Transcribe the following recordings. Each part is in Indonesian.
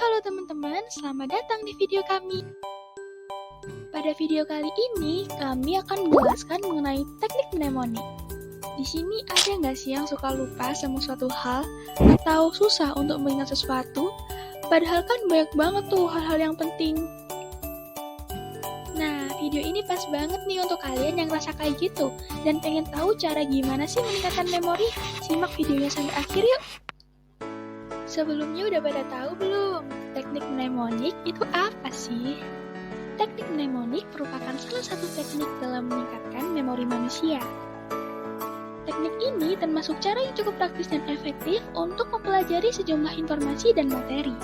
Halo teman-teman, selamat datang di video kami. Pada video kali ini, kami akan menjelaskan mengenai teknik mnemonik. Di sini ada nggak sih yang suka lupa sama suatu hal atau susah untuk mengingat sesuatu? Padahal kan banyak banget tuh hal-hal yang penting. Nah, video ini pas banget nih untuk kalian yang ngerasa kayak gitu dan pengen tahu cara gimana sih meningkatkan memori. Simak videonya sampai akhir yuk. Sebelumnya udah pada tahu belum? Teknik mnemonik itu apa sih? Teknik mnemonik merupakan salah satu teknik dalam meningkatkan memori manusia. Teknik ini termasuk cara yang cukup praktis dan efektif untuk mempelajari sejumlah informasi dan materi.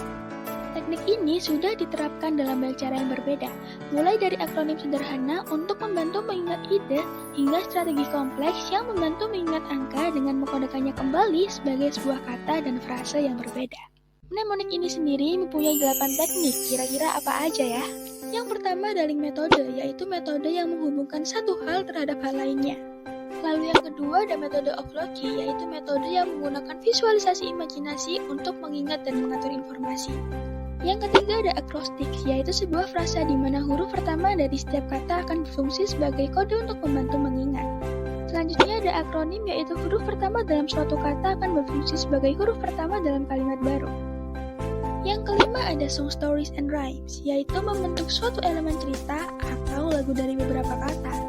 Teknik ini sudah diterapkan dalam banyak cara yang berbeda, mulai dari akronim sederhana untuk membantu mengingat ide, hingga strategi kompleks yang membantu mengingat angka dengan mengkodekannya kembali sebagai sebuah kata dan frase yang berbeda. Mnemonik ini sendiri mempunyai 8 teknik, kira-kira apa aja ya? Yang pertama adalah metode, yaitu metode yang menghubungkan satu hal terhadap hal lainnya. Lalu yang kedua ada metode Ofloki, yaitu metode yang menggunakan visualisasi imajinasi untuk mengingat dan mengatur informasi. Yang ketiga ada akrostik, yaitu sebuah frasa di mana huruf pertama dari setiap kata akan berfungsi sebagai kode untuk membantu mengingat. Selanjutnya ada akronim, yaitu huruf pertama dalam suatu kata akan berfungsi sebagai huruf pertama dalam kalimat baru. Yang kelima ada song stories and rhymes, yaitu membentuk suatu elemen cerita atau lagu dari beberapa kata.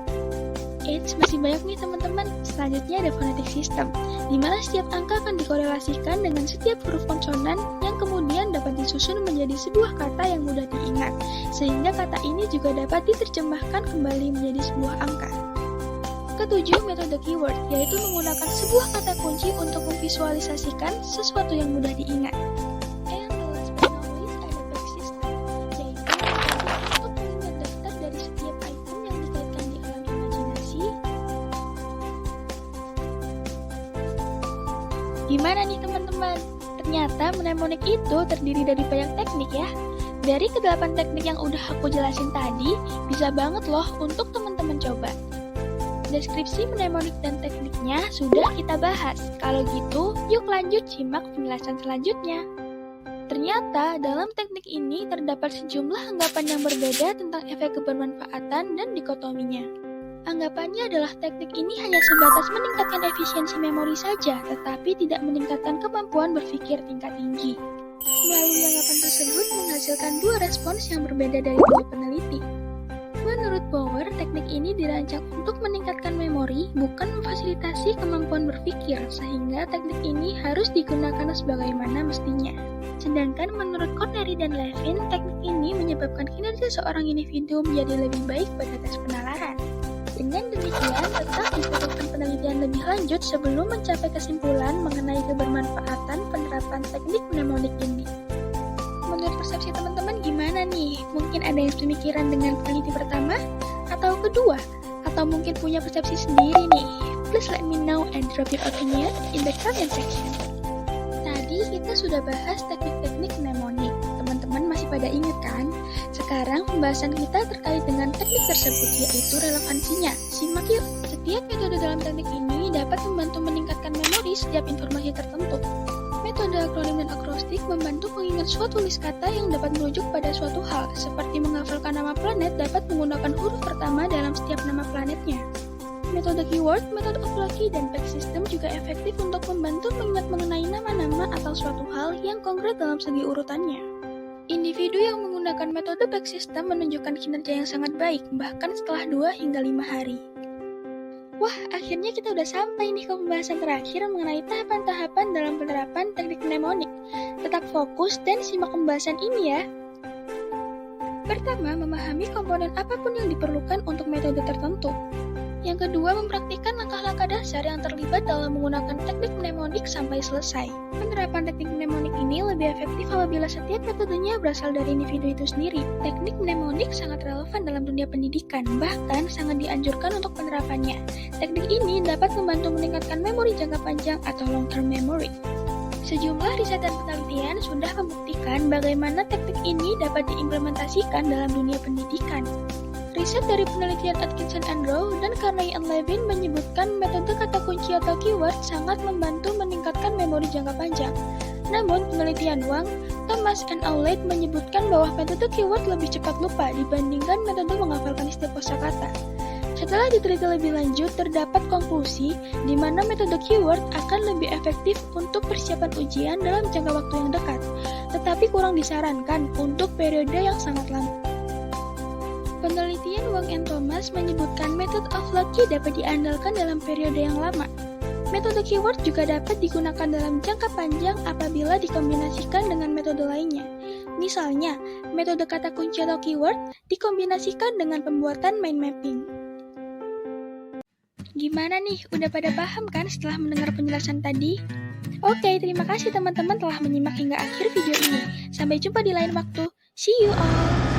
Masih banyak nih teman-teman. Selanjutnya ada phonetic system, di mana setiap angka akan dikorelasikan dengan setiap huruf konsonan yang kemudian dapat disusun menjadi sebuah kata yang mudah diingat, sehingga kata ini juga dapat diterjemahkan kembali menjadi sebuah angka. Ketujuh, metode keyword, yaitu menggunakan sebuah kata kunci untuk memvisualisasikan sesuatu yang mudah diingat. Gimana nih teman-teman? Ternyata mnemonik itu terdiri dari banyak teknik ya. Dari ke-8 teknik yang udah aku jelasin tadi, bisa banget loh untuk teman-teman coba. Deskripsi mnemonik dan tekniknya sudah kita bahas. Kalau gitu, yuk lanjut simak penjelasan selanjutnya. Ternyata dalam teknik ini terdapat sejumlah anggapan yang berbeda tentang efek kebermanfaatan dan dikotominya. Anggapannya adalah teknik ini hanya sebatas meningkatkan efisiensi memori saja, tetapi tidak meningkatkan kemampuan berpikir tingkat tinggi. Melalui anggapan tersebut menghasilkan dua respons yang berbeda dari dua peneliti. Menurut Bauer, teknik ini dirancang untuk meningkatkan memori, bukan memfasilitasi kemampuan berpikir, sehingga teknik ini harus digunakan sebagaimana mestinya. Sedangkan menurut Connery dan Levin, teknik ini menyebabkan kinerja seorang individu menjadi lebih baik pada tes penalaran. Dengan demikian, tetap dibutuhkan penelitian lebih lanjut sebelum mencapai kesimpulan mengenai kebermanfaatan penerapan teknik mnemonik ini. Menurut persepsi teman-teman gimana nih? Mungkin ada yang sepemikiran dengan peneliti pertama atau kedua? Atau mungkin punya persepsi sendiri nih? Please let me know and drop your opinion in the comment section. Tadi kita sudah bahas teknik-teknik mnemonik. Teman-teman masih pada ingat kan? Sekarang pembahasan kita terkait dengan teknik tersebut, yaitu relevansinya. Simak yuk. Setiap metode dalam teknik ini dapat membantu meningkatkan memori setiap informasi tertentu. Metode akronim dan akrostik membantu mengingat suatu list kata yang dapat merujuk pada suatu hal, seperti menghafalkan nama planet dapat menggunakan huruf pertama dalam setiap nama planetnya. Metode keyword, metode Ofloki, dan back system juga efektif untuk membantu mengingat mengenai nama-nama atau suatu hal yang konkret dalam segi urutannya. Individu yang menggunakan metode back system menunjukkan kinerja yang sangat baik, bahkan setelah 2 hingga 5 hari. Wah, akhirnya kita udah sampai nih ke pembahasan terakhir mengenai tahapan-tahapan dalam penerapan teknik mnemonik. Tetap fokus dan simak pembahasan ini ya. Pertama, memahami komponen apapun yang diperlukan untuk metode tertentu. Yang kedua, mempraktikkan langkah-langkah dasar yang terlibat dalam menggunakan teknik mnemonik sampai selesai. Penerapan teknik mnemonik ini lebih efektif apabila setiap metodenya berasal dari individu itu sendiri. Teknik mnemonik sangat relevan dalam dunia pendidikan, bahkan sangat dianjurkan untuk penerapannya. Teknik ini dapat membantu meningkatkan memori jangka panjang atau long-term memory. Sejumlah riset dan penelitian sudah membuktikan bagaimana teknik ini dapat diimplementasikan dalam dunia pendidikan. Riset dari penelitian Atkinson and Rowe dan Carney and Levin menyebutkan metode kata kunci atau keyword sangat membantu meningkatkan memori jangka panjang. Namun, penelitian Wang, Thomas and Aulet menyebutkan bahwa metode keyword lebih cepat lupa dibandingkan metode menghafalkan setiap kosakata. Setelah diteliti lebih lanjut, terdapat konklusi di mana metode keyword akan lebih efektif untuk persiapan ujian dalam jangka waktu yang dekat, tetapi kurang disarankan untuk periode yang sangat lama. Penelitian Wang and Thomas menyebutkan method of Lucky dapat diandalkan dalam periode yang lama. Metode keyword juga dapat digunakan dalam jangka panjang apabila dikombinasikan dengan metode lainnya. Misalnya, metode kata kunci atau keyword dikombinasikan dengan pembuatan mind mapping. Gimana nih, udah pada paham kan setelah mendengar penjelasan tadi? Oke, terima kasih teman-teman telah menyimak hingga akhir video ini. Sampai jumpa di lain waktu. See you all!